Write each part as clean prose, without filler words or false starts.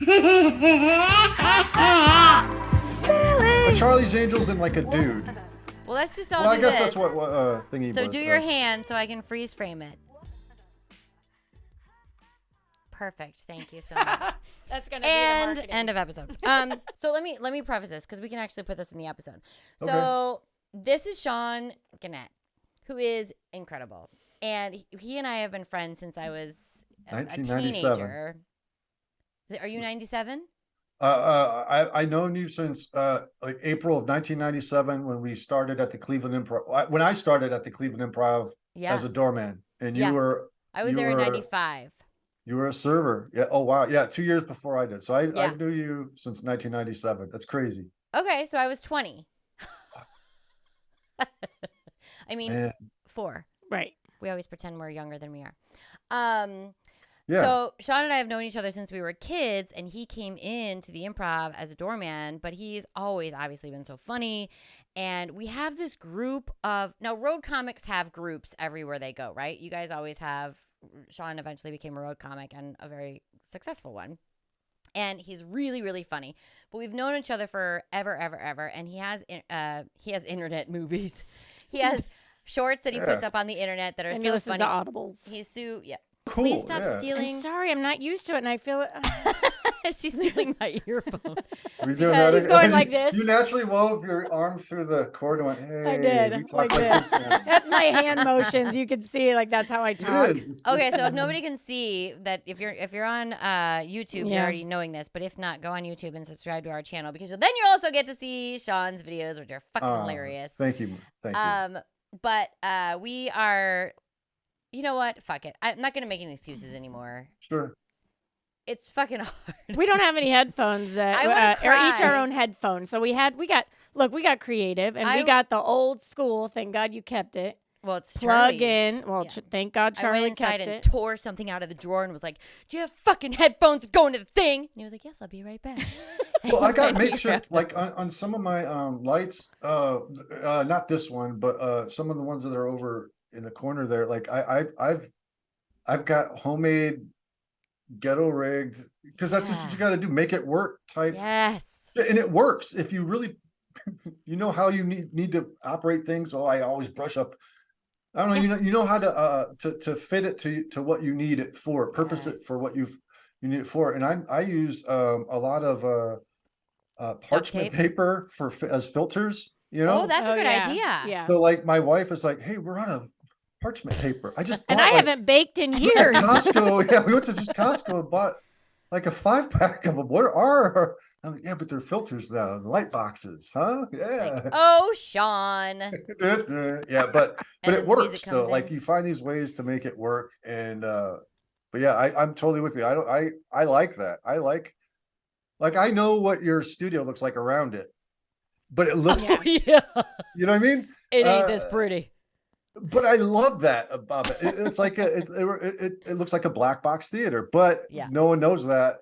A Charlie's Angels and like a dude. Well, let's just all Well, I do guess this. that's what thingy. So was, do your hand so I can freeze frame it. Perfect. Thank you so much. That's gonna be the marketing. End of episode. So let me preface this because we can actually put this in the episode. Okay. So this is Shawn Gnandt, who is incredible, and he and I have been friends since I was a 1997. teenager. Are you 97? I known you since like April of 1997 when we started at the Cleveland Improv. When I started at the Cleveland Improv as a doorman, and you were. I was there in 95. You were a server. Yeah. Oh, wow. Yeah. 2 years before I did. So I knew you since 1997. That's crazy. Okay. So I was 20. I mean, 4. Right. We always pretend we're younger than we are. Yeah. So Shawn and I have known each other since we were kids, and he came into the improv as a doorman, but he's always obviously been so funny. And we have this group of, now road comics have groups everywhere they go, right? You guys always have. Shawn eventually became a road comic and a very successful one. And he's really, really funny. But we've known each other for ever. And he has internet movies. He has shorts that he puts up on the internet that are and so he listens funny. to audibles. He's Cool. Please stop yeah. stealing. I'm sorry, I'm not used to it, and I feel it. She's stealing my earphone. We're doing Because that she's going like this. You naturally wove your arm through the cord and went, hey. I did. Like this. That's my hand motions. You can see, like, that's how I talk. Okay, so if nobody can see that, if you're on YouTube, you're already knowing this. But if not, go on YouTube and subscribe to our channel because then you also get to see Shawn's videos, which are fucking hilarious. Thank you. Thank you. But we are. You know what? Fuck it. I'm not gonna make any excuses anymore. Sure. It's fucking hard. We don't have any headphones. I wanna or each cry. our own headphones. So we got creative, and we got the old school. Thank God you kept it. Well, it's plug Charlie's. in. Well, thank God I Charlie went inside kept and it. tore something out of the drawer and was like, "Do you have fucking headphones going to the thing?" And he was like, "Yes, I'll be right back." Well, I got makeshift like on some of my lights. Not this one, but some of the ones that are over in the corner there. Like I've got homemade ghetto rigged because that's what you got to do. Make it work type. Yes. And it works if you really, you know how you need to operate things. Oh, I always brush up. I don't know. You know how to fit it to what you need it for. Purpose it for what you need it for. And I use a lot of parchment paper as filters. You know. Oh, that's a good idea. Yeah. So like my wife is like, hey, we're out of parchment paper. I just bought, and I haven't baked in years. Costco. Yeah, we went to just Costco and bought like a 5-pack of them. What are? I'm like, yeah, but they're filters now. The light boxes, huh? Yeah. Like, oh, Shawn. Yeah, but it works though. In. Like you find these ways to make it work, and but yeah, I'm totally with you. I like that. I like I know what your studio looks like around it, but it looks. You know what I mean? It ain't this pretty. But I love that about it. It's like it looks like a black box theater, but no one knows that.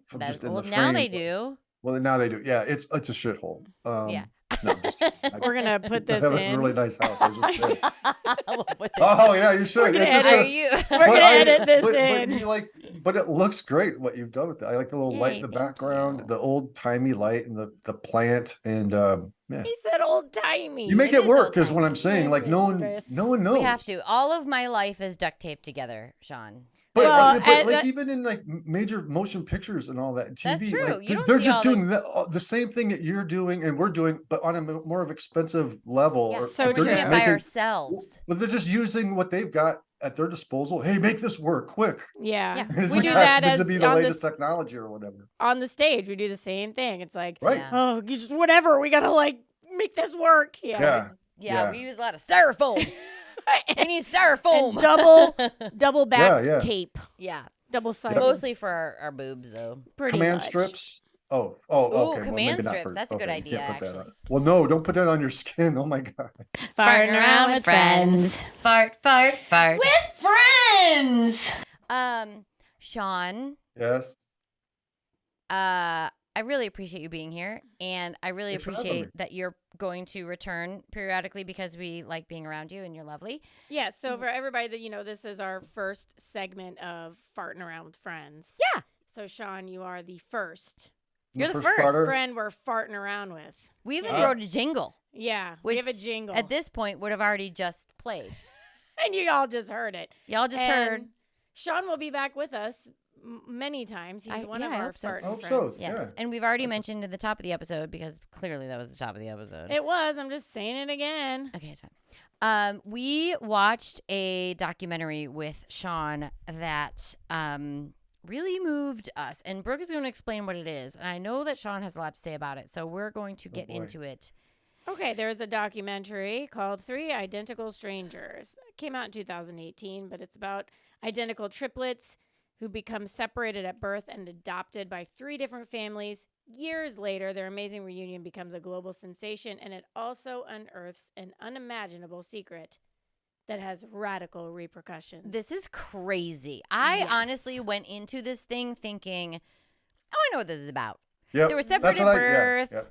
From just in the frame. Now they do. Well, now they do. Yeah, it's a shithole. Yeah. No, we're gonna put this in. A really nice house. We'll oh yeah, you should. We're gonna edit this in. But it looks great what you've done with it. I like the little light in the background, the old timey light, and the plant, and yeah. He said old timey. You make it work is what I'm saying. Like no one knows. We have to. All of my life is duct taped together, Shawn. But like even in like major motion pictures and all that TV, that's true. Like, they're just doing the same thing that you're doing and we're doing, but on a more of expensive level. Yeah, so we're doing it by ourselves. But they're just using what they've got at their disposal. Hey, make this work quick. Yeah. We do that as to be the latest technology or whatever. On the stage, we do the same thing. It's like, right. Oh, just whatever. We gotta like make this work. Yeah. We use a lot of styrofoam. We need styrofoam. And double backed tape. Yeah. Double sided. Mostly for our boobs though. Command strips. Oh, okay. Command strips. That's a good idea, actually. Well, no, don't put that on your skin. Oh my God. Farting around with friends. Fart. With friends. Shawn. Yes. I really appreciate you being here, and I really appreciate that you're going to return periodically because we like being around you and you're lovely. Yeah, so for everybody that, this is our first segment of Farting Around with Friends. Yeah. So, Shawn, you are the first You're the first first farter. friend we're farting around with. We even Yeah. wrote a jingle. Yeah, Which we have a jingle. at this point would have already just played. And you all just heard it. Y'all just heard. Shawn will be back with us many times. He's one of I our hope so. farting I hope so. friends. Yes. Yeah. And we've already mentioned at the top of the episode, because clearly that was the top of the episode. It was. I'm just saying it again. Okay, it's fine. We watched a documentary with Shawn that really moved us. And Brooke is going to explain what it is. And I know that Shawn has a lot to say about it. So we're going to get into it. Okay, there's a documentary called 3 Identical Strangers. It came out in 2018, but it's about identical triplets who become separated at birth and adopted by 3 different families. Years later, their amazing reunion becomes a global sensation, and it also unearths an unimaginable secret that has radical repercussions. This is crazy. I Yes. honestly went into this thing thinking, oh, I know what this is about. Yep. They were That's separated what at birth. Yeah.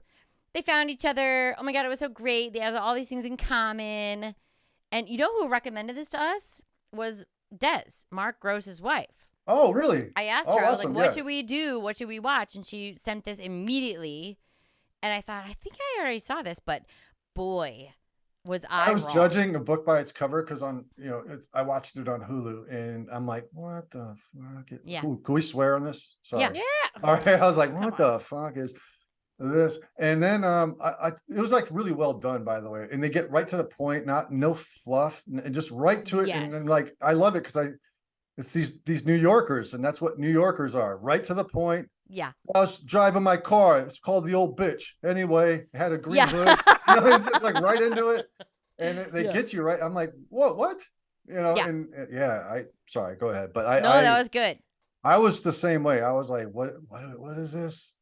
They found each other. Oh my God, it was so great. They had all these things in common. And you know who recommended this to us? Was Des, Mark Gross's wife. Oh, really? I asked Oh, her, I was awesome, like, what yeah. should we do? What should we watch? And she sent this immediately. And I thought, I think I already saw this, but boy, was I was wrong. judging a book by its cover because I watched it on Hulu and I'm like, what the fuck? Yeah. Can we swear on this? Sorry. Yeah. Yeah. All right. I was like, Come what the fuck is this? And then it was like really well done, by the way. And they get right to the point, no fluff, and just right to it. And Yes. like I love it because it's these New Yorkers, and that's what New Yorkers are, right to the point. Yeah. I was driving my car. It's called the Old Bitch. Anyway, it had a green Yeah. hood. It's just like right into it, and they Yeah. get you right. I'm like, what? Yeah. And sorry, go ahead. But That was good. I was the same way. I was like, what is this?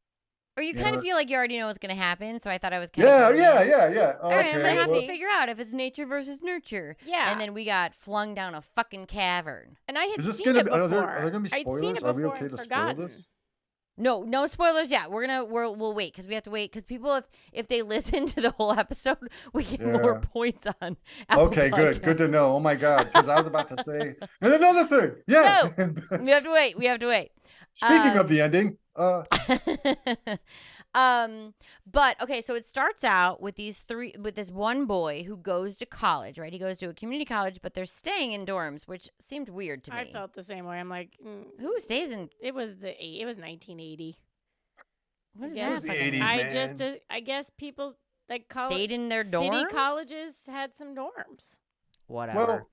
Or you Yeah. kind of feel like you already know what's going to happen. So I thought I was kind Yeah. of. Oh, All right, I'm Okay, going to have well- to figure out if it's nature versus nurture. Yeah. And then we got flung down a fucking cavern. And I had Is this seen gonna it be? before. Are there gonna be I'd spoilers? seen it Are we before okay and to spoil forgotten. this? No spoilers yet. We'll wait because we have to wait because people if they listen to the whole episode, we get more Yeah. points on. Apple Okay, good Podcasts. to know. Oh my God, because I was about to say, and another thing. Yeah. We have to wait. Speaking of the ending, But okay, so it starts out with this one boy who goes to college, right? He goes to a community college, but they're staying in dorms, which seemed weird to me. I felt the same way. I'm like, Who stays in? it was 1980. What is Yes. that? The fucking 80s, mean? I man. just I guess people like Stayed in their city dorms. colleges had some dorms. Whatever.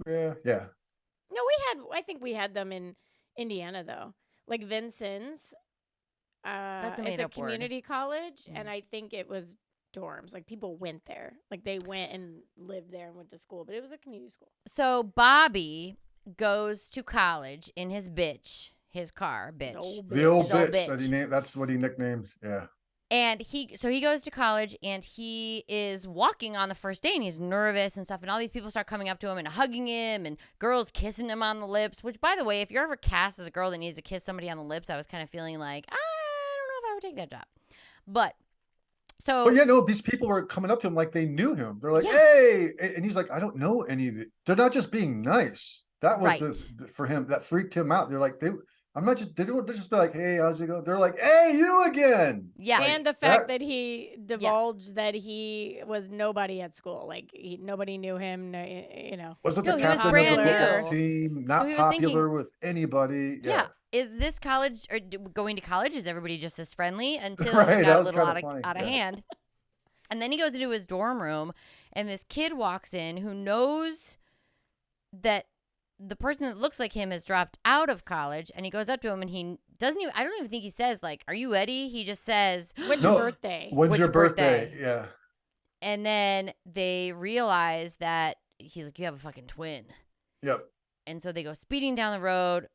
yeah. No, I think we had them in Indiana though. Like Vincennes. That's a it's a made-up word. community college, Mm. and I think it was dorms. Like people went there. Like they went and lived there and went to school, but it was a community school. So Bobby goes to college in his car, His bitch. old The old His old bitch that bitch. he named. That's what he nicknamed. Yeah. And he goes to college and he is walking on the first day and he's nervous and stuff. And all these people start coming up to him and hugging him and girls kissing him on the lips, which, by the way, if you're ever cast as a girl that needs to kiss somebody on the lips, I was kind of feeling like, I don't know if I would take that job. But so. But yeah, no, these people were coming up to him like they knew him. They're like, Yeah. hey. And he's like, I don't know any of it. They're not just being nice. That was Right. for him. That freaked him out. They're like, they don't just be like, hey, how's it going? They're like, hey, you again. Yeah. And the fact that he divulged that he was nobody at school, like nobody knew him. Wasn't No, the he was captain brand of the football new. team, not he was popular thinking- with anybody. Yeah. Is this college or going to college? Is everybody just as friendly until Right, it that got a was little kinda funny, out of yeah. hand? And then he goes into his dorm room, and this kid walks in who knows that the person that looks like him has dropped out of college, and he goes up to him, and he doesn't even. I don't even think he says like, "Are you Eddie?" He just says, When's No. your birthday? When's Which your birthday? birthday? Yeah. and then they realize that he's like, "You have a fucking twin." Yep. And so they go speeding down the road.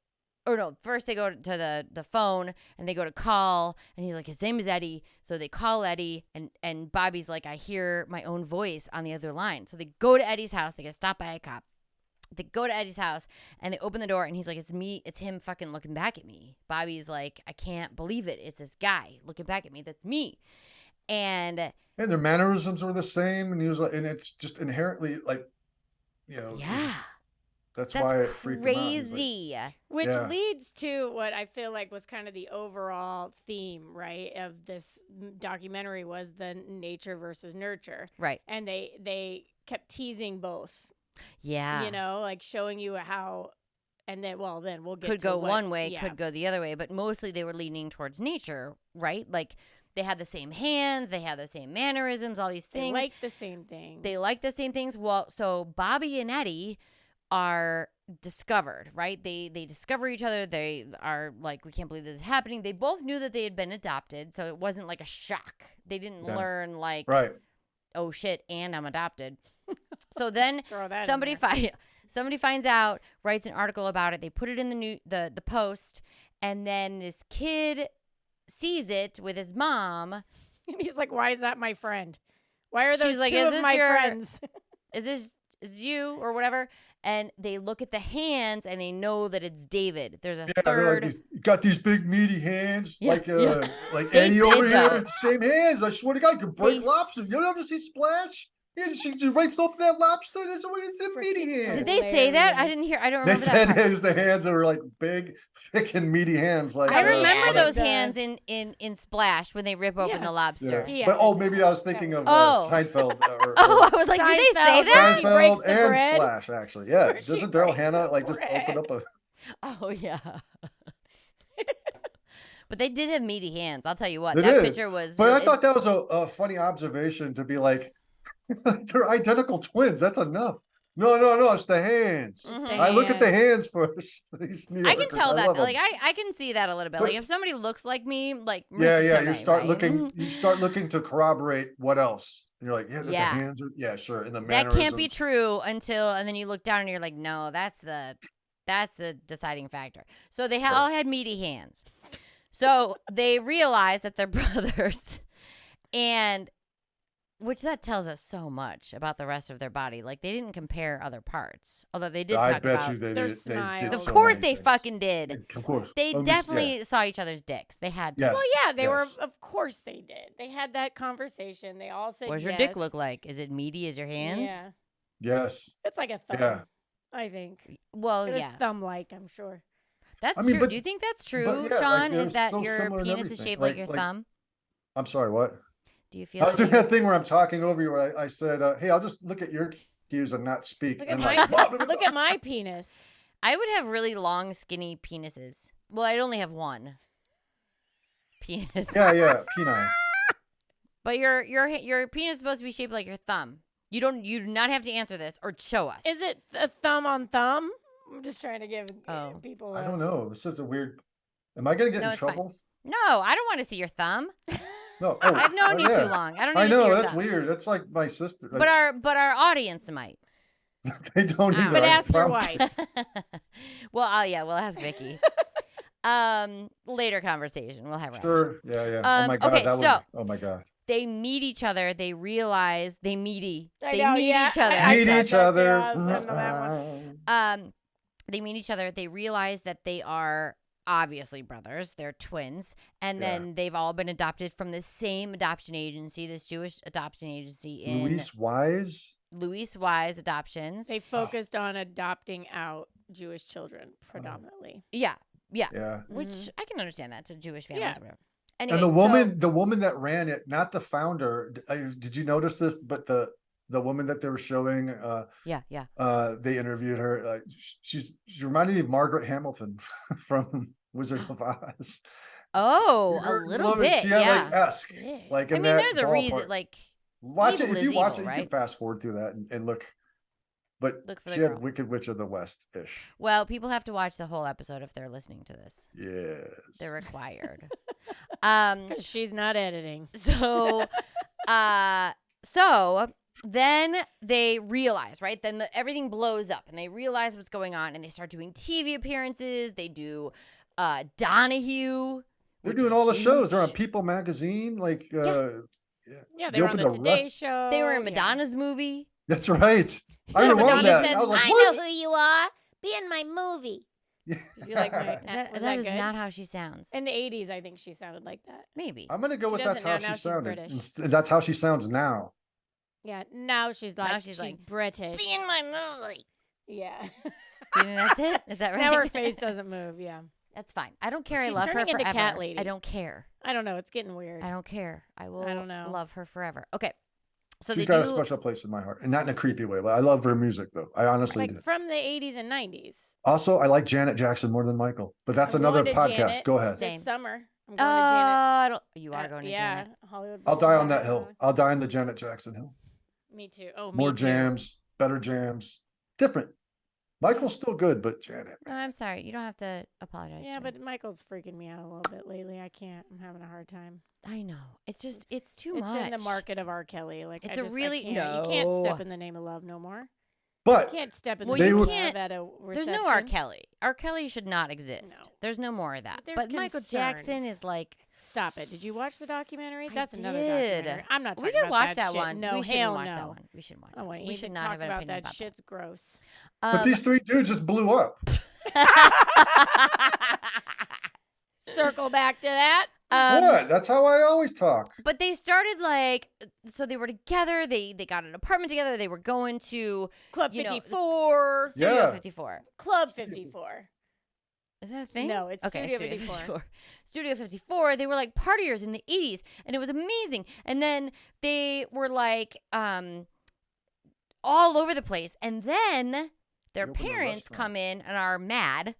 Or no, first they go to the phone and they go to call, and he's like, his name is Eddie. So they call Eddie, and Bobby's like, I hear my own voice on the other line. So they go to Eddie's house. They get stopped by a cop. They go to Eddie's house and they open the door, and he's like, it's me. It's him fucking looking back at me. Bobby's like, I can't believe it. It's this guy looking back at me. That's me. And their mannerisms were the same, and he was like, and it's just inherently like, yeah. That's That's why it freaked him out. He's like, crazy. Which Yeah. leads to what I feel like was kind of the overall theme, right, of this documentary was the nature versus nurture. Right. And they kept teasing both, Yeah. you know, like showing you how, and then, well, then we'll get Could to go what- one way, yeah. could go the other way, but mostly they were leaning towards nature, right? Like they had the same hands, they had the same mannerisms, all these They things. like the same things. They like the same things. Well, so Bobby and Eddie are discovered, right? They discover each other. They are like, we can't believe this is happening. They both knew that they had been adopted, so it wasn't like a shock. They didn't Yeah. learn like, right. oh shit, and I'm adopted. So then Throw that in somebody there. somebody finds out, writes an article about it. They put it in the post, and then this kid sees it with his mom. And he's like, why is that my friend? Why are those She's like, two "Is of this my your- friends? Is you or whatever? And they look at the hands and they know that it's David. There's a Yeah, they're like, third. "You got these big meaty hands, Yeah, like like They Eddie over did, here though. with the same hands. I swear to God, you can break They lobster. s- You don't ever see Splash? Yeah, she rapes open that lobster. That's what it's a meaty Freaking hands. Did they say that? I Hilarious. didn't hear. I don't They remember said that part. it was the hands that were like big, thick, and meaty hands. Like I Yeah, remember but those the- hands in Splash when they rip open Yeah. the lobster. Yeah. But maybe I was That thinking was- of Oh. Seinfeld. Oh, I was like, did they say Seinfeld. that? She breaks Seinfeld the and bread. Splash, actually. Yeah, Where she doesn't Daryl breaks Hannah the like just open bread. up a? Oh yeah. But they did have meaty hands. I'll tell you what. They That did. picture was. But I really- thought that was a funny observation to be like, they're identical twins. That's enough. No, it's the hands. Mhm. I look at the hands first. These New I can Yorkers, tell that. love 'em. Like I can see that a little bit. But- Like if somebody looks like me, like Yeah, Marissa you Tomei, start right? looking. Mhm. You start looking to corroborate what else. And you're like, yeah, Yeah. the hands are. Yeah, sure. And the That can't be mannerisms. true until, and then you look down and you're like, no, that's the deciding factor. So they all had meaty hands. So they realize that they're brothers, and which that tells us so much about the rest of their body. Like they didn't compare other parts, although they did I talk bet about. you they their did. They smiles. did Of so course many they things. fucking did. Of course. They Oh, definitely saw each other's dicks. They had to. Yes. Well, yeah, they were. yes. Of course, they did. They had that conversation. They all said, What does your yes. dick look like? Is it meaty as your hands? Yeah, Yes. it's like a thumb. Yeah. I think. Well, It was yeah, thumb-like. I'm sure. that's I mean, true. but- Do you think that's true, yeah, like, Shawn? they're Is that so your similar in penis is everything. shaped like Like- your like- thumb? I'm sorry. What? Do you feel I was like doing you- that thing where I'm talking over you. Where I said, "Hey, I'll just look at your cues and not speak." Look at And my like, "Blah, blah, blah, look at my penis. I would have really long, skinny penises. Well, I'd only have one penis. Yeah, penile. But your penis is supposed to be shaped like your thumb. You do not have to answer this or show us. Is it a thumb on thumb? I'm just trying to give Oh. people. I don't know. This is a weird. Am I gonna get No, in it's fine. trouble? No, I don't want to see your thumb. No. I've known you yeah. too long. I don't need I to see know your that's thumb. weird. That's like my sister. But our audience might. they don't Ah. either. But I ask your promise. wife. Well, yeah, we'll ask Vicky. Later conversation. We'll have her. on. Sure. Yeah. Oh my god. okay, that so- would. Oh my god. They meet each other. They realize they meet I know, yeah. each other. I Meet thought each that too. other. I was into that one. They meet each other. They realize that they are obviously brothers. They're twins, and Yeah. then they've all been adopted from the same adoption agency, this Jewish adoption agency in Luis Wise. Louis Wise Adoptions. They focused on adopting out Jewish children predominantly. Yeah, Yeah. which Mhm. I can understand that to Jewish families. Yeah. Or whatever. Anyway, And so- the woman that ran it, not the founder. Did you notice this? But the woman that they were showing, yeah. they interviewed her. She reminded me of Margaret Hamilton from Wizard of Oz. Oh, Her a little woman, bit, she had, yeah. like esque. Yeah. Like I in mean, that there's a reason. ballpark. Like, Watch it evil if you is watch evil, it. You right? can fast forward through that and look. But Look for the she had girl. Wicked Witch of the West ish. well, people have to watch the whole episode if they're listening to this. Yes. They're required. Because she's not editing. So, then they realize, right? Then everything blows up, and they realize what's going on, and they start doing TV appearances. They do Donahue. They're which doing was all the shows. They're on huge. People Magazine. Like, Yeah, they They were on opened the a Today rest- Show. They were in yeah. Madonna's movie. that's right. I Yeah, remember Madonna that. said, I was like, "I what? know who you are. Be in my movie." Did you like my? was That is good? not how she sounds. In the 80s, I think she sounded like that. Maybe. I'm gonna go She with that's doesn't how now. Now she she's sounded. British. And that's how she sounds now. Yeah, now she's like Now she's like, British. in my movie. Yeah. Do you think that's it? Is that right? Now her face doesn't move. Yeah. That's fine. I don't care. She's I love her turning into forever. cat lady. I don't care. I don't know. It's getting weird. I don't care. I will don't know. love her forever. Okay. So She's they got do. a special place in my heart, and not in a creepy way. But I love her music, though. I honestly do. Like from the 80s and 90s. Also, I like Janet Jackson more than Michael, but that's I'm another going to podcast. Janet Go ahead. Same. This summer. I'm going to Janet. You are going to yeah, Janet. Hollywood I'll die on Boulevard. that hill. I'll die on the Janet Jackson hill. Me too. Oh, me More too. jams, better jams, different. Michael's still good, but Janet. No, I'm sorry. You don't have to apologize. Yeah, to me. but Michael's freaking me out a little bit lately. I can't. I'm having a hard time. I know. It's just, it's too It's much. in the market of R. Kelly. Like It's I a just, really- I can't. You can't No. step in the name of love no more. But You can't step in Well, the you name of can't- love at a There's reception. no R. Kelly. R. Kelly should not exist. No. There's no more of that. But But there's Michael Jackson concerns. is like, Stop it. Did you watch the documentary? I That's another did. documentary. I'm not we talking could about watch that shit. one. No, we shouldn't hell watch no. that one. We should watch I don't want that. to We even should not talk have an about opinion that. about Shit's gross. but these three dudes just blew up. Circle back to that. What? That's how I always talk. But they started like, so they were together. They got an apartment together. They were going to Club you know, 54. Studio Yeah. 54. Club 54. Is that a thing? No, it's Okay, Studio 54. Studio 54. They were like partiers in the 80s, and it was amazing. And then they were like all over the place. And then their They opened a parents restaurant. come in and are mad.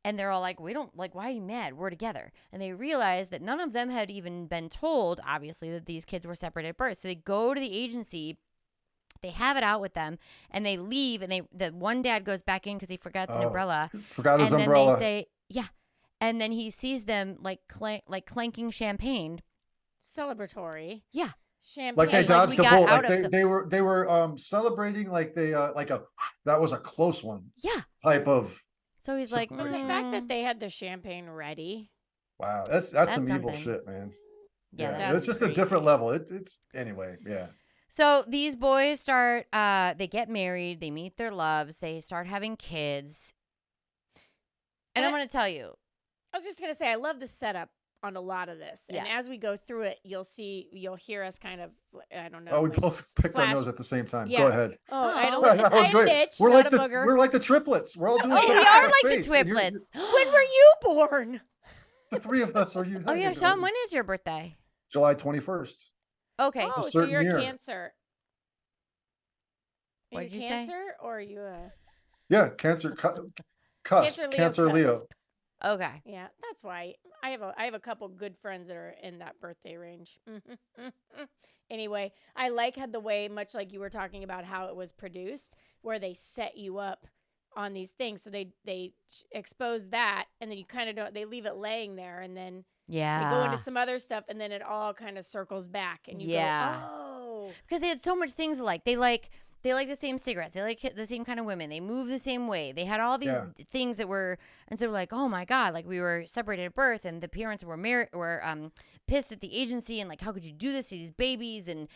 And they're all like, we don't, like, why are you mad? We're together. And they realize that none of them had even been told, obviously, that these kids were separated at birth. So they go to the agency. They have it out with them, and they leave. And the one dad goes back in because he forgets an Oh, umbrella. Forgot his and umbrella. then they say, yeah. And then he sees them like clanking champagne. Celebratory. Yeah. Champagne. Like they Yes, like dodged we a got bullet. out Like of some- they were celebrating like they like a that was a close one Yeah. type of. So he's like, But the fact that they had the champagne ready. Wow, that's That's some evil something. shit, man. yeah. that's it's just a crazy. different level. It's anyway, yeah. So these boys start, they get married, they meet their loves, they start having kids. And I'm What? going to tell you, I was just going to say, I love the setup on a lot of this. And Yeah. as we go through it, you'll hear us kind of, I don't know. Oh, we like, both picked our flash- nose at the same time. Yeah. Go ahead. Oh, I Oh. don't That it's, was I'm great. bitch, We're not like a the booger. we're like the triplets. We're all doing. oh, something we with are our like the face. And triplets. When were you born? the three of us are united. Oh, yeah, Shawn, when is your birthday? July 21st. Okay. Oh, so certain you're year. a Cancer. Are What you did you say? Cancer or are you a Yeah, Cancer cusp. Cancer Leo. cusp? Okay. Yeah, that's why I have a couple good friends that are in that birthday range. Anyway, I like how the way, much like you were talking about how it was produced, where they set you up on these things. So they expose that, and then you kind of don't. They leave it laying there, and then Yeah. they go into some other stuff, and then it all kind of circles back, and you Yeah. go, oh, Because they had so much things alike. They like the same cigarettes. They like the same kind of women. They move the same way. They had all these Yeah. things that were, and so we're like, oh my god, like we were separated at birth, and the parents were pissed at the agency, and like, how could you do this to these babies? And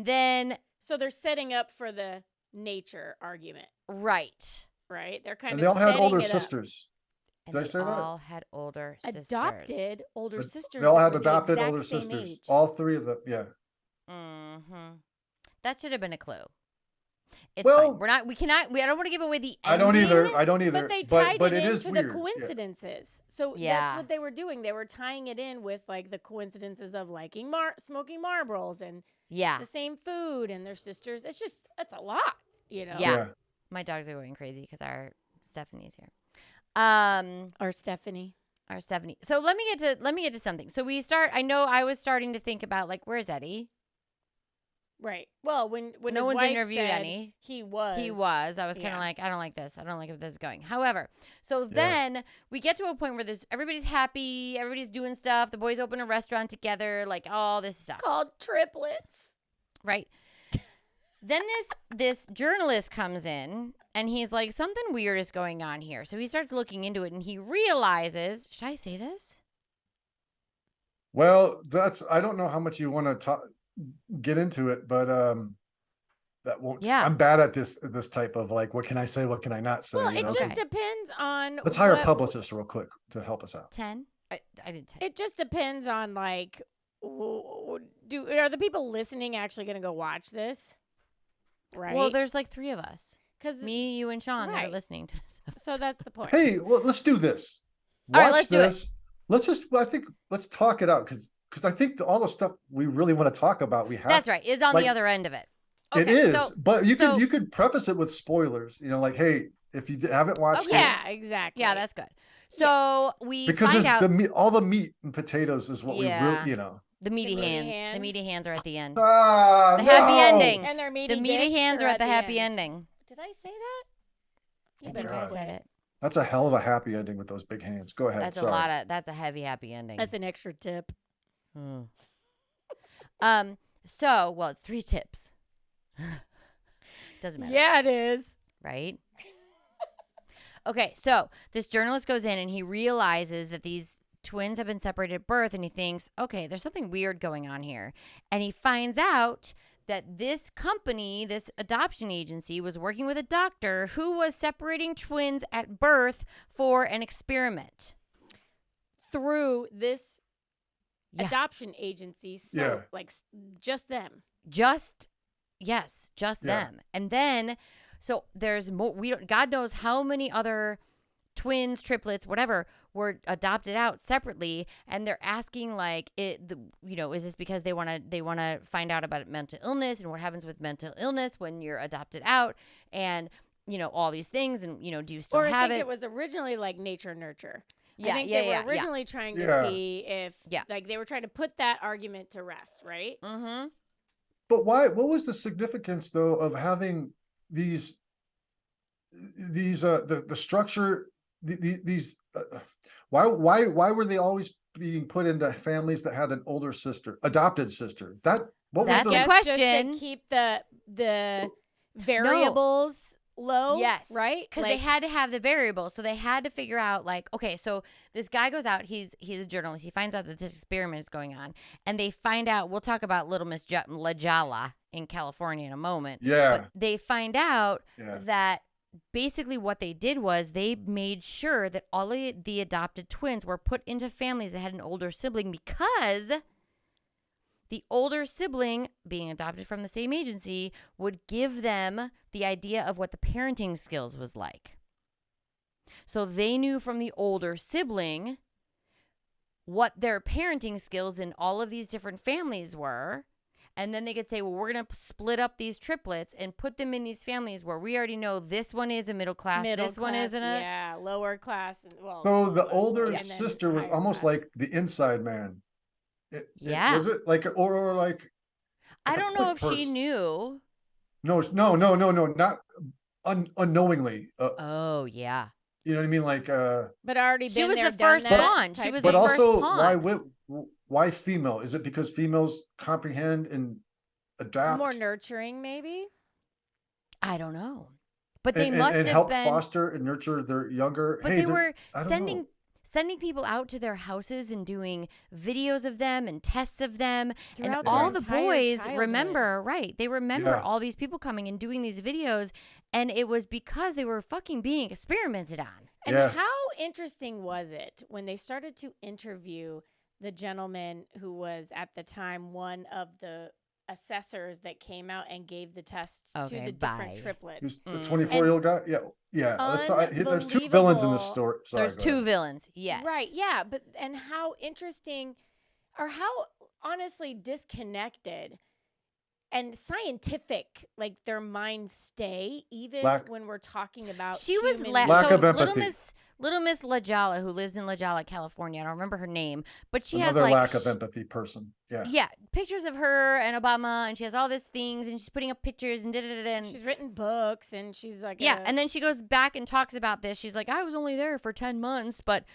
then so they're setting up for the nature argument, right, right? They're kind And of they all had setting older it up. sisters. and Did I they say that? all had older sisters. Adopted older But sisters. They all that had were the adopted exact older same sisters. age. All three of them. Yeah. Mm-hmm. That should have been a clue. It's Well- fine. We're not. We cannot. I don't want to give away the. I don't either. ending. I don't either. But they tied but it it is into weird. the Yeah. coincidences. So Yeah. that's what they were doing. They were tying it in with like the coincidences of liking smoking Marlboros and Yeah. the same food and their sisters. It's a lot, you know. Yeah. My dogs are going crazy because our Stephanie's here. Or Stephanie. Our Stephanie. So let me get to something. So we start. I know I was starting to think about like, where's Eddie? Right. Well, when No his one's wife interviewed said any. he was. He was. I was kind Yeah. of like, I don't like this. I don't like where this is going. However, so then we get to a point where everybody's happy, everybody's doing stuff. The boys open a restaurant together, like all this stuff, called triplets. right? Then this journalist comes in and he's like, something weird is going on here. So he starts looking into it and he realizes, should I say this? Well, I don't know how much you want to get into it, but that won't. Yeah. I'm bad at this type of like, what can I say? What can I not say? Well, you it know? just Okay. depends on. Let's hire a what- publicist real quick to help us out. 10? I did 10. It just depends on like, are the people listening actually going to go watch this? Right. Well, there's like 3 of us. Because Me, you, and Shawn that are Right. listening to this. so that's the point. Hey, well, let's do this. All right, Watch let's do it. this. Let's talk it out because I think all the stuff we really want to talk about, we have. That's right. Is on like, the other end of it. It Okay, is, so- but you so- could preface it with spoilers. You know, like, hey, if you haven't watched it, Yeah, exactly. Yeah, that's good. So we because find out all the meat and potatoes is what Yeah. we really, you know. the meaty meaty hands. The hand. meaty hands are at the end. Ah, The happy no! ending. And their meaty The meaty dicks hands are at the happy end. ending. Did I say that? You I think better I quit. said it. That's a hell of a happy ending with those big hands. Go ahead. That's Sorry. that's a heavy happy ending. That's an extra tip. Hmm. So, well, it's 3 tips. Doesn't matter. Yeah, it is. Right? Okay, so this journalist goes in and he realizes that these twins have been separated at birth and he thinks, okay, there's something weird going on here. And he finds out that this company, this adoption agency, was working with a doctor who was separating twins at birth for an experiment. Through this Yeah. adoption agency. So, Yeah. like, just them. Just Yeah. them. And then so there's more, God knows how many other twins, triplets, whatever, were adopted out separately, and they're asking like is this because they want to find out about mental illness and what happens with mental illness when you're adopted out, and all these things, and do you still Or have I think it? it was originally like nature nurture. Yeah, I think yeah, they yeah, were originally trying to Yeah. see if, Yeah. like, they were trying to put that argument to rest, right? Mm-hmm. But why? What was the significance though of having these the structure? These why were they always being put into families that had an older sister, adopted sister? What That's was a the question. Just to keep the variables low. Yes. Right? Because they had to have the variables, so they had to figure out like, okay, so this guy goes out, he's a journalist, he finds out that this experiment is going on, and they find out, we'll talk about Little Miss Lajala in California in a moment. Yeah. But they find out Yeah. that basically what they did was they made sure that all of the adopted twins were put into families that had an older sibling, because the older sibling, being adopted from the same agency, would give them the idea of what the parenting skills was like. So they knew from the older sibling what their parenting skills in all of these different families were. And then they could say, well, we're going to split up these triplets and put them in these families where we already know this one is a middle class, this one isn't a... Yeah, lower class. Well, So the lower, older and then sister was higher almost class. like the inside man. Yeah. Was it like or like? I a don't know quick if she person? knew. No, not unknowingly. Oh, yeah. You know what I mean? Like, But already She been was there, the done first that pawn. She type was thing. the but first also pawn. why female? Is it because females comprehend and adapt more nurturing, maybe. I don't know. But they and must have help been... foster and nurture their younger? But hey, they they're- were I don't know. sending people out to their houses and doing videos of them and tests of them. Throughout and their all the entire boys childhood. remember, right? They remember Yeah. all these people coming and doing these videos. And it was because they were fucking being experimented on. And Yeah. how interesting was it when they started to interview the gentleman who was at the time one of the assessors that came out and gave the tests to Okay, the different bye. triplets? Who's the Mm. 24-year-old guy? Yeah. Let's talk. There's 2 villains in this Unbelievable. story. Sorry, There's go 2 ahead. villains. Yes. Right, yeah, but and how interesting or how honestly disconnected and scientific like their minds stay even when we're talking about She was human Lack so of empathy. Little Miss Lajala, who lives in Lajala, California. I don't remember her name, but she has Another like lack of empathy person. Yeah. Yeah, pictures of her and Obama, and she has all these things, and she's putting up pictures and da-da-da-da. And She's written books and she's like yeah, and then she goes back and talks about this. She's like, I was only there for 10 months, but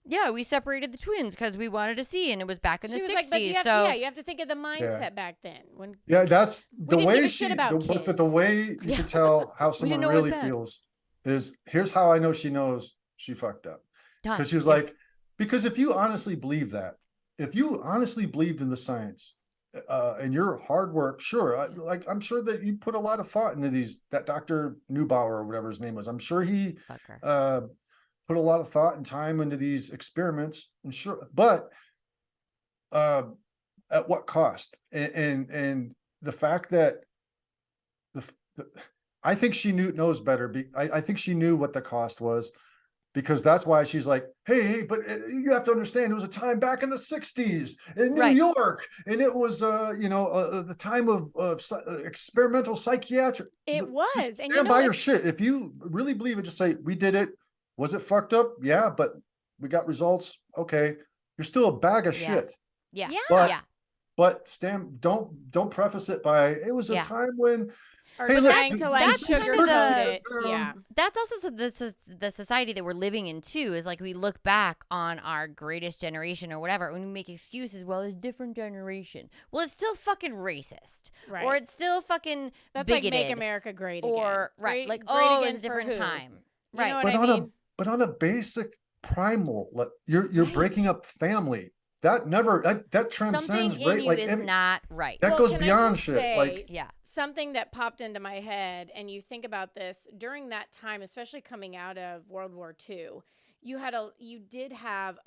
yeah, we separated the twins because we wanted to see, and it was back in she the was 60s. like, but you have, so you have to think of the mindset back then when Yeah, that's the didn't way give a she shit about the kids. way you Yeah. can tell how didn't someone know it was really bad. feels is here's how I know she knows she fucked up. Done. Because she was Yeah. like, because if you honestly believe that, if you honestly believed in the science and your hard work, sure, I'm sure that you put a lot of thought into that Dr. Neubauer or whatever his name was. I'm sure he Fuck her. put a lot of thought and time into these experiments, and sure, but at what cost? And the fact that I think she knows better. I think she knew what the cost was, because that's why she's like, hey, but you have to understand, it was a time back in the 60s in New Right. York, and it was the time of experimental psychiatric. It was, Just and stand by your shit. If you really believe it, just say, we did it. Was it fucked up? Yeah, but we got results. Okay, you're still a bag of shit. Yeah. But Yeah. but don't preface it by, it was a Yeah. time when, or hey, look, trying to like that's kind of sugarcoat it. the- Yeah. That's also the society that we're living in too, is like we look back on our greatest generation or whatever, when we make excuses, well, it's different generation. Well, it's still fucking racist. Right. Or it's still fucking That's bigoted. like Make America Great Again. Or Great- like, great oh, again it's a for different who? time. You Right. know what but I mean? on a basic primal, you're Right. breaking up family. That never that transcends Something in right, you like is not right. that Well, goes can I beyond just shit. say Like, Yeah. something that popped into my head, and you think about this during that time, especially coming out of World War II, you did have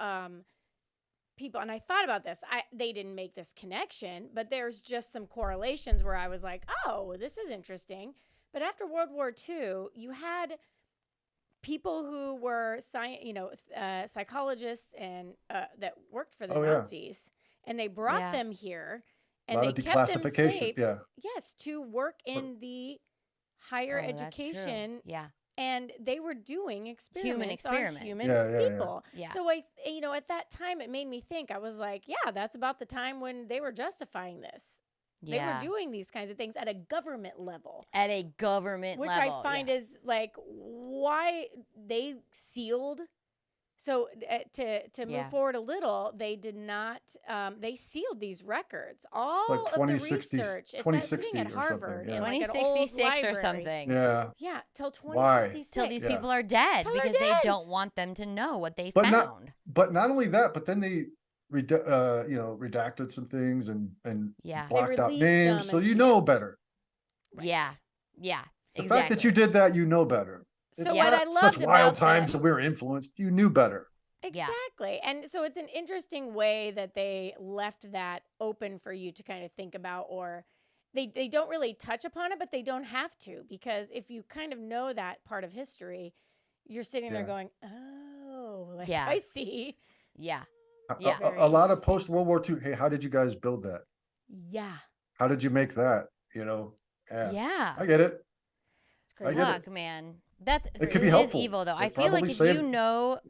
people, and I thought about this. They didn't make this connection, but there's just some correlations where I was like, oh, this is interesting. But after World War II, you had people who were psychologists and that worked for the Oh, yeah. Nazis, and they brought Yeah. them here, a and lot they of kept them declassification. safe. Yeah. Yes, to work in the higher Oh, that's true. education, Yeah. and they were doing experiments experiments. on human Yeah, yeah, yeah. people. Yeah. So at that time, it made me think. I was like, yeah, that's about the time when they were justifying this. Yeah. They were doing these kinds of things at a government level, At a government which level. I find yeah. is like why they sealed. So to Yeah. move forward a little, they did not. They sealed these records. All Like of the 2060, research. It's 2060 sitting at or something, Harvard, yeah. in like an old 2066 or library. something. Yeah. Yeah, till Why? 2066. Till these Yeah. people are dead Till they're because they dead. don't want them to know what they But found. not only that, but then they redacted some things and Yeah. They blocked out released names, them so and- you yeah. know better. Right. Yeah. Yeah. The exactly. fact that you did that, you know better. So It's what not I loved such wild about times them- that we were influenced. You knew better. Exactly. And so it's an interesting way that they left that open for you to kind of think about, or they don't really touch upon it, but they don't have to, because if you kind of know that part of history, you're sitting there Yeah. going, oh, like Yeah. I see. Yeah. A- Yeah. A, Very a lot of interesting. post World War II. Hey, how did you guys build that? Yeah. How did you make that? Yeah. Yeah. I get it. It's I crazy. get it. Fuck, man. That's It could be is helpful. evil though. It I feel like probably if saved- you know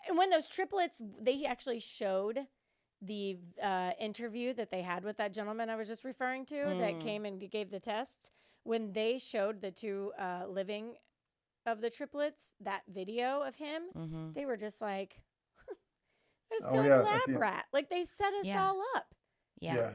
And when those triplets, they actually showed the interview that they had with that gentleman I was just referring to that came and gave the tests. When they showed the two living of the triplets, that video of him, Mhm. they were just like, I just Oh, feel yeah, like a at lab the end. rat. Like they set us Yeah. all up. Yeah. Yeah.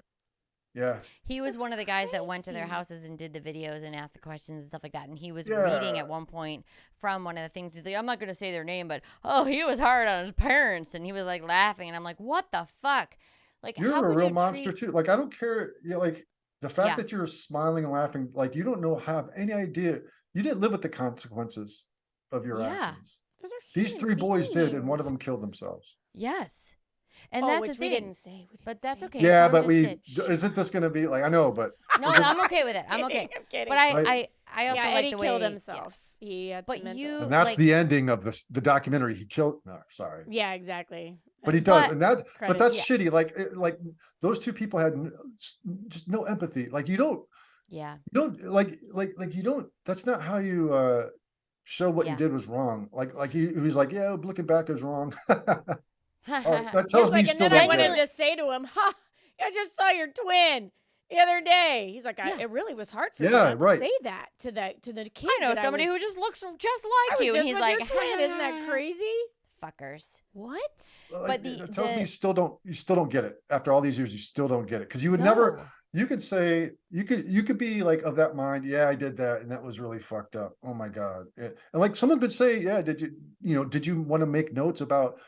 Yeah. He was That's one of the guys that went to their crazy. houses and did the videos and asked the questions and stuff like that. And he was reading Yeah. at one point from one of the things. He's like, I'm not going to say their name, but he was hard on his parents. And he was like laughing. And I'm like, what the fuck? Like, how You're a could real you monster treat... too. Like, I don't care. Like the fact Yeah. that you're smiling and laughing, like you don't have any idea. You didn't live with the consequences of your Yeah. actions. Those are These human three boys did, and one of beings. them killed themselves. Yes. And Oh, that's which the we thing. didn't say. But that's okay. Yeah, someone but just we did. isn't this going to be like, I know, but No, I'm okay with it. I'm okay. I'm kidding. But Right. I also yeah, like Eddie the way killed yeah. himself. He had But some mental- you- and that's like- the ending of the documentary. He killed. No, sorry. Yeah, exactly. But he does, But- and that. Credit, But that's yeah. shitty. Like those two people had just no empathy. Like you don't you don't. That's not how you show what Yeah. you did was wrong. Like he was like, yeah, looking back, it was wrong. That He was tells me like, you and still then I don't wanted get it. to say to him, "Ha! I just saw your twin the other day." He's like, Yeah. "It really was hard for me Yeah, not right. to say that to the kid." I know that somebody who was- just looks just I like was you. just And he's with like, your twin. Isn't that crazy? Fuckers. What? Like, the- it tells me the- you still don't get it after all these years. You still don't get it because you would never. No. You could say you could be like of that mind. Yeah, I did that, and that was really fucked up. Oh my god! And like someone could say, yeah, did you want to make notes about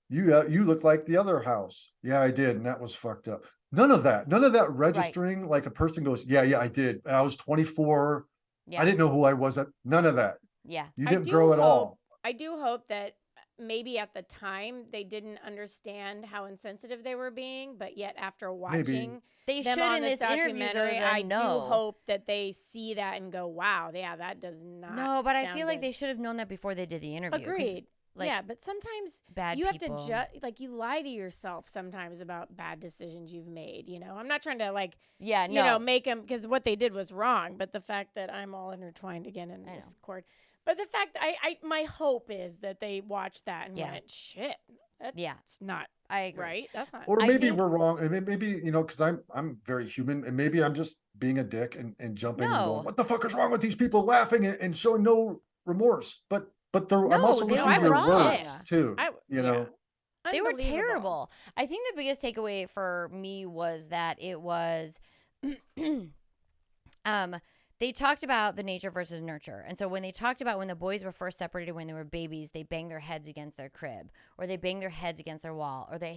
you look like the other house? Yeah, I did, and that was fucked up. None of that registering. Like a person goes, yeah, I did. I was 24. Yeah. I didn't know who I was. None of that. Yeah. You I didn't do grow at all. I do hope that maybe at the time they didn't understand how insensitive they were being, but yet after Maybe. watching They them should on in this this interview, though, documentary, then I do know. hope that they see that and go, wow, yeah, that does not No, but I sound feel like good. they should have known that before they did the interview. 'cause, Agreed. Like, yeah, but sometimes bad you have people. to judge, like you lie to yourself sometimes about bad decisions you've made. I'm not trying to like, Yeah, no. make them, because what they did was wrong. But the fact that I'm all intertwined again in I this cord, but the fact my hope is that they watched that and went, shit, that's not I agree. right. That's not. Or I maybe think- we're wrong. And maybe, because I'm very human, and maybe I'm just being a dick and jumping and No. going, what the fuck is wrong with these people, laughing and showing no remorse. But I'm No, also they listening to were their words pissed. too. Yeah. They were Unbelievable. terrible. I think the biggest takeaway for me was that it was they talked about the nature versus nurture. And so when they talked about when the boys were first separated when they were babies, they banged their heads against their crib, or they banged their heads against their wall, or they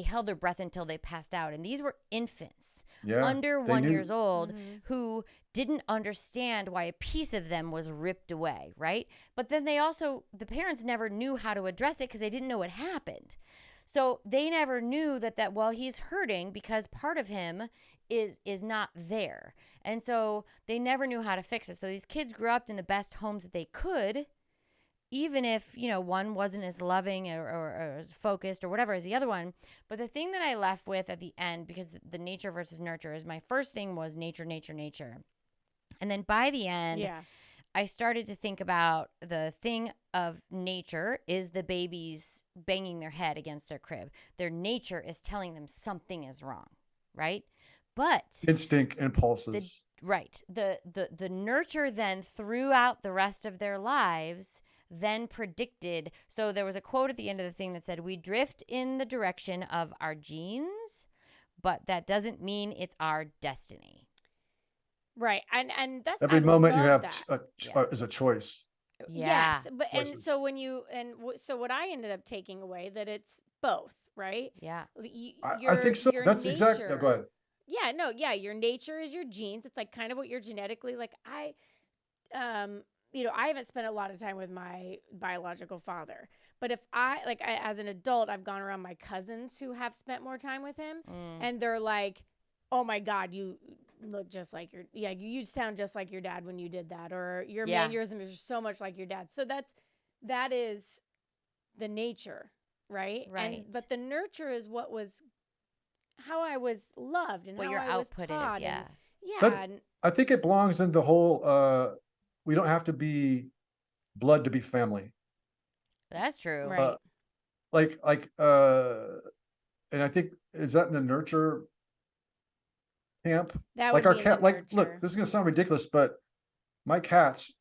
held their breath until they passed out. And these were infants under they 1 knew. years old Mm-hmm. who didn't understand why a piece of them was ripped away, right? But then the parents never knew how to address it because they didn't know what happened. So they never knew that well, he's hurting because part of him is not there. And so they never knew how to fix it. So these kids grew up in the best homes that they could, even if, one wasn't as loving or as focused or whatever as the other one. But the thing that I left with at the end, because the nature versus nurture is, my first thing was nature, nature, nature. And then by the end, I started to think about the thing of nature is the babies banging their head against their crib. Their nature is telling them something is wrong, right? But Instinct, impulses. the nurture then throughout the rest of their lives then predicted. So there was a quote at the end of the thing that said, "We drift in the direction of our genes, but that doesn't mean it's our destiny." Right. And that's Every I moment you love have that. is a choice. Yeah. Yes, but and Choices. so when you so what I ended up taking away that it's both, right? Yeah. I think so. That's exactly. Go ahead. Yeah, no, yeah, your nature is your genes. It's like kind of what you're genetically like. I haven't spent a lot of time with my biological father, but if as an adult, I've gone around my cousins who have spent more time with him, and they're like, "Oh my God, you look just like you sound just like your dad when you did that, or your mannerism is so much like your dad." So that is the nature, right? Right. But the nurture is how I was loved and What how your I was output taught. is, yeah. And I think it belongs in the whole. We don't have to be blood to be family. That's true. Right. And I think, is that in the nurture camp? That Like would our be in cat, the like, look, nurture. this is gonna sound ridiculous, but my cats,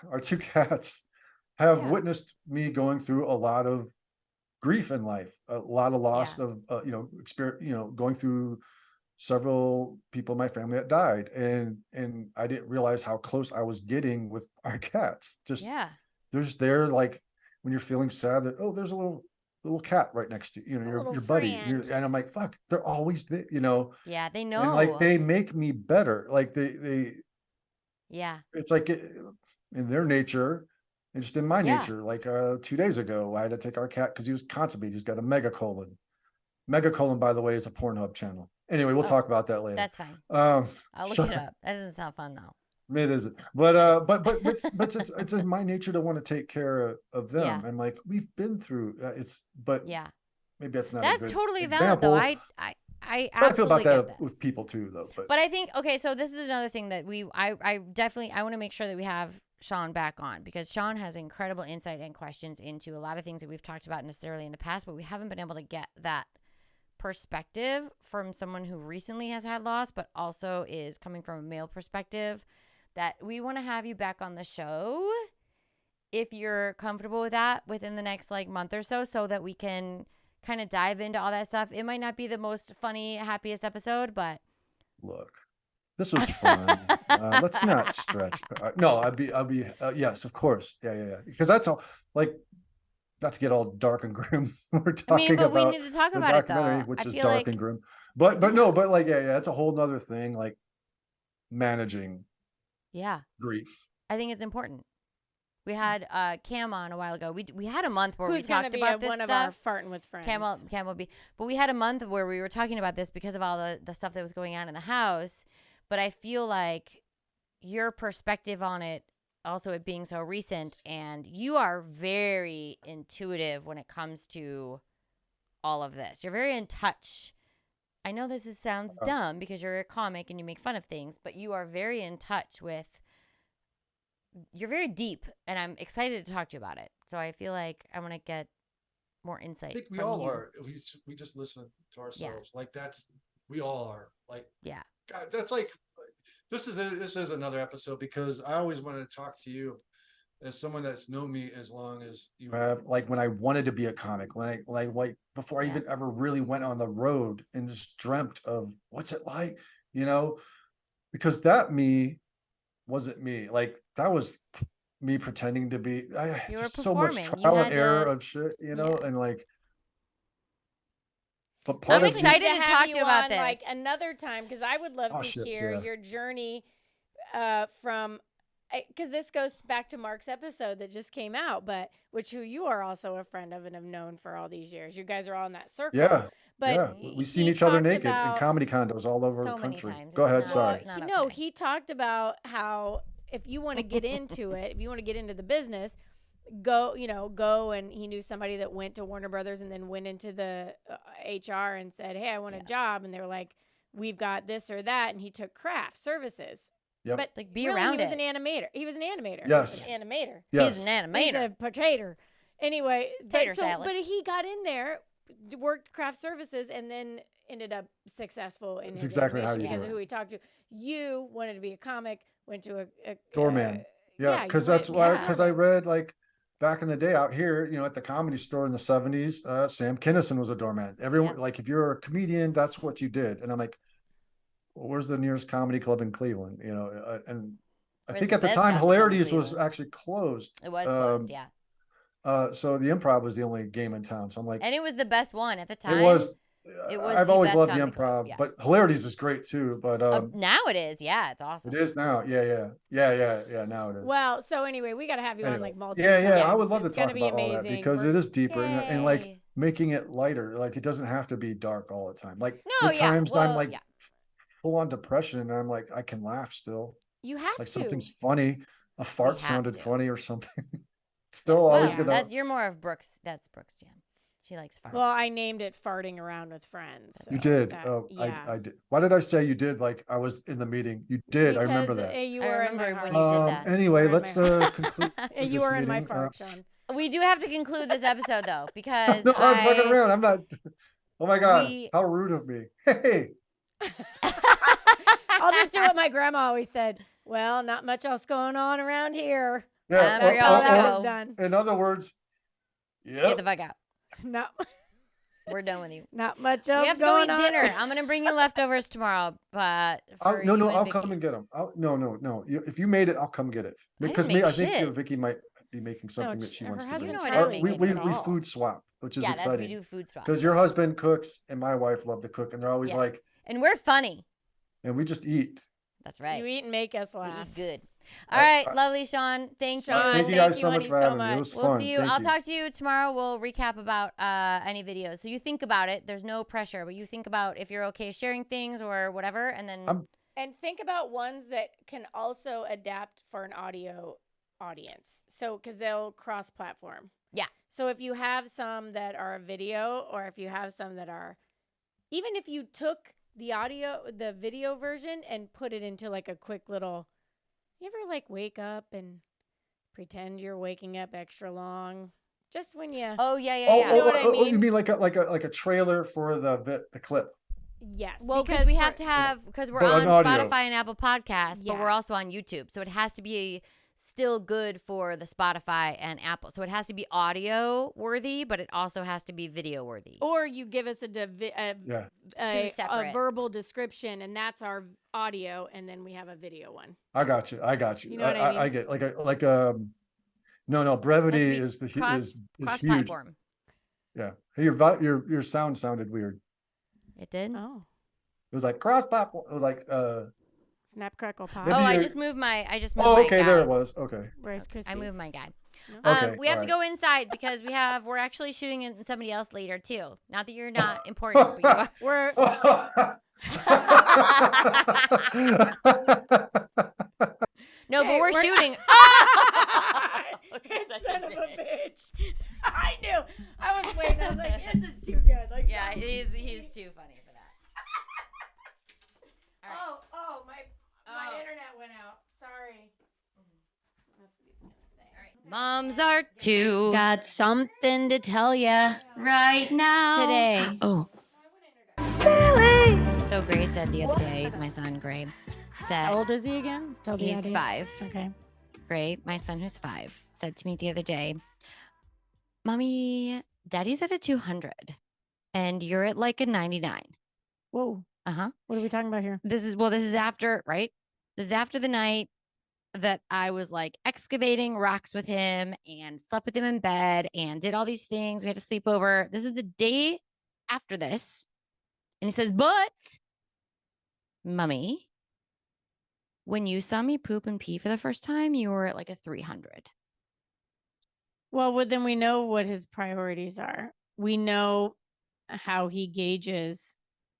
our two cats, have witnessed me going through a lot of grief in life, a lot of loss of, experience, going through several people in my family that died. And I didn't realize how close I was getting with our cats. Just, they're like, when you're feeling sad, that, oh, there's a little cat right next to you, your buddy. And I'm like, fuck, they're always there, Yeah, they know. and like, they make me better. Like it's like in their nature and just in my nature. Like 2 days ago, I had to take our cat because he was constipated. He's got a megacolon. Megacolon, by the way, is a Pornhub channel. Anyway, we'll talk about that later. That's fine. I'll look it up. That doesn't sound fun though. It isn't, but it's in my nature to want to take care of them. Yeah. And like, we've been through maybe that's not. That's a good totally example. valid though. I But I feel about absolutely get that with people too, though. But I think, okay, so this is another thing that I definitely, I want to make sure that we have Shawn back on, because Shawn has incredible insight and questions into a lot of things that we've talked about necessarily in the past, but we haven't been able to get that perspective from someone who recently has had loss, but also is coming from a male perspective. That we want to have you back on the show if you're comfortable with that within the next month or so that we can kind of dive into all that stuff. It might not be the most funny, happiest episode, but look, this was fun. Let's not stretch. No, I'll be yes, of course. Yeah. Because that's all, like, not to get all dark and grim. We're talking but we about need to talk the about it documentary, though. which I is feel dark like and grim. But no, but like, yeah, it's a whole nother thing, like managing grief. I think it's important. We had Cam on a while ago. We had a month where Who's we gonna talked be about at this one of stuff. our Fartin with friends? Cam will be. But we had a month where we were talking about this because of all the stuff that was going on in the house. But I feel like your perspective on it, also it being so recent, and you are very intuitive when it comes to all of this. You're very in touch. I know sounds dumb because you're a comic and you make fun of things, but you are very in touch with. You're very deep, and I'm excited to talk to you about it. So I feel like I want to get more insight. I think we from all you. are. We just listen to ourselves. Like we all are. Like, Yeah. God, that's like, this is another episode because I always wanted to talk to you as someone that's known me as long as you have. Like when I wanted to be a comic, when I like before I even ever really went on the road and just dreamt of what's it like, because that me wasn't me. Like that was me pretending to be. You were just so much performing. You trial had and error to- of shit, Yeah. and like. But I'm part of excited to to have talk to you you about on, this. like another time, because I would love Oh, to shit, hear yeah. your journey from, because this goes back to Mark's episode that just came out, but who you are also a friend of and have known for all these years. You guys are all in that circle. Yeah. But yeah, we've seen he each other talked naked in about- comedy condos all over So the many country. times. Go It's ahead, not- sorry. it's not No, okay. he talked about how if you want to get into it, if you want to get into the business, go and he knew somebody that went to Warner Brothers and then went into the HR and said, hey, I want a job. And they were like, we've got this or that. And he took craft services. Yep. But Like, be really, around he was it. an animator. He was an animator. Yes. An animator. Yes. He's an He's animator. a potato. Anyway, Tater salad. but he got in there, worked craft services, and then ended up successful in That's his exactly how animation you because do of it. who he talked to. You wanted to be a comic, went to a Doorman. Yeah, you because went- that's why. yeah. Because I read like back in the day out here, at the Comedy Store in the '70s, Sam Kinison was a doorman. Everyone, like, if you're a comedian, that's what you did. And I'm like, well, where's the nearest comedy club in Cleveland? And I Where's think the at the best time, comedy club in Hilarities was Cleveland? actually closed. It was closed, yeah. So the Improv was the only game in town. So I'm like, And it was the best one at the time. it was. I've the always best loved the comedy club, Improv, yeah. but Hilarities is great too. But now it is. Yeah, it's awesome. it is now. Yeah. Now it is. Well, so anyway, we got to have you on Anyway. like multiple Yeah. times. I would love to It's talk gonna be about all that amazing. because it is deeper and like Yay. making it lighter. Like it doesn't have to be dark all the time. Like No, there are times I'm well, like yeah. full on depression and I'm like, I can laugh still. You have Like to. something's funny. A fart have sounded to. funny or something. Still always Well, gonna. You're more of Brooks. That's Brooks' jam. She likes farts. Well, I named it farting around with friends. You so did. that- Oh, yeah. I did. Why did I say you did? Like I was in the meeting. You did. I remember Because, that. you I were in remember my when heart. you said that. Anyway, You were in let's my conclude. You this were in my meeting. fart, Shawn. We do have to conclude this episode though, because No, I'm fucking around. I'm not. Oh my god! We- How rude of me. Hey. I'll just do what my grandma always said. Well, not much else going on around here. Yeah. Time for That's y'all how to that go. was done. In other words, Get yep. the fuck out. No, We're done with you. not much else We have to go going eat on. dinner. I'm gonna bring you leftovers tomorrow, but for No, you and I'll Vicky. come and get them. No. If you made it, I'll come get it. didn't Because make I think shit. Vicky might be making something that she her wants to husband do. You know I Or didn't we make we, it at we all. food swap, which is Yeah, that's exciting. we do food swap. Because your husband cooks and my wife love to cook, and they're always Yeah. like, And we're funny. and we just eat. That's right. You eat and make us We laugh. eat good. All right, lovely Shawn. Thank you. Shawn, Thank you guys so honey, much for so having me. It much. was We'll fun. see you. Thank I'll you. talk to you tomorrow. We'll recap about any videos. So you think about it. There's no pressure, but you think about if you're okay sharing things or whatever, and then And think about ones that can also adapt for an audio audience. So, because they'll cross platform. Yeah. So if you have some that are video, or if you have some that are, even if you took the video version and put it into like a quick little, you ever like wake up and pretend you're waking up extra long? Just when you, oh yeah. You know what I You mean? mean like a trailer for the clip? yes. Well, because we for- have to have because we're But on on audio. Spotify and Apple Podcasts, but Yeah. we're also on YouTube, so it has to be still good for the Spotify and Apple. So it has to be audio worthy, but it also has to be video worthy. Or you give us Yeah. a separate. verbal description, and that's our audio, and then we have a video one. I got you. You know what I mean? I get no, brevity Has to be is the cross is huge. platform. Yeah. Your sound sounded weird. It did. Oh, It was like cross platform. It was like Snap, crackle, pop. Maybe Oh, I you're- just moved my Oh, my okay, guy. there it was. Okay. Rice Krispies. I moved my guy. No? Okay, We have to alright. go inside because we're actually shooting in somebody else later too. Not that you're not important, but you are. We're No, but we're shooting. Son of a bitch. I knew. I was waiting. I was like, this is too good. Like, Yeah, he's too funny for that. All right. Oh, my Oh. internet went out. Sorry. That's what he's gonna say. All right. Moms are too Got something to tell ya right now today. Oh. So Gray said the other day, my son Gray said, How old is he again? Tell the He's audience. 5. Okay. Gray, my son who's 5, said to me the other day, Mommy, Daddy's at a 200 and you're at like a 99. Whoa. Uh-huh. What are we talking about here? This is after, right? This is after the night that I was like excavating rocks with him and slept with him in bed and did all these things. We had a sleepover. This is the day after this. And he says, but Mommy, when you saw me poop and pee for the first time, you were at like a 300. Well, then we know what his priorities are. We know how he gauges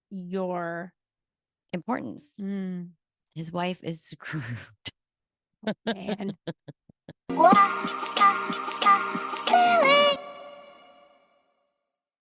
your Importance. His wife is screwed. man.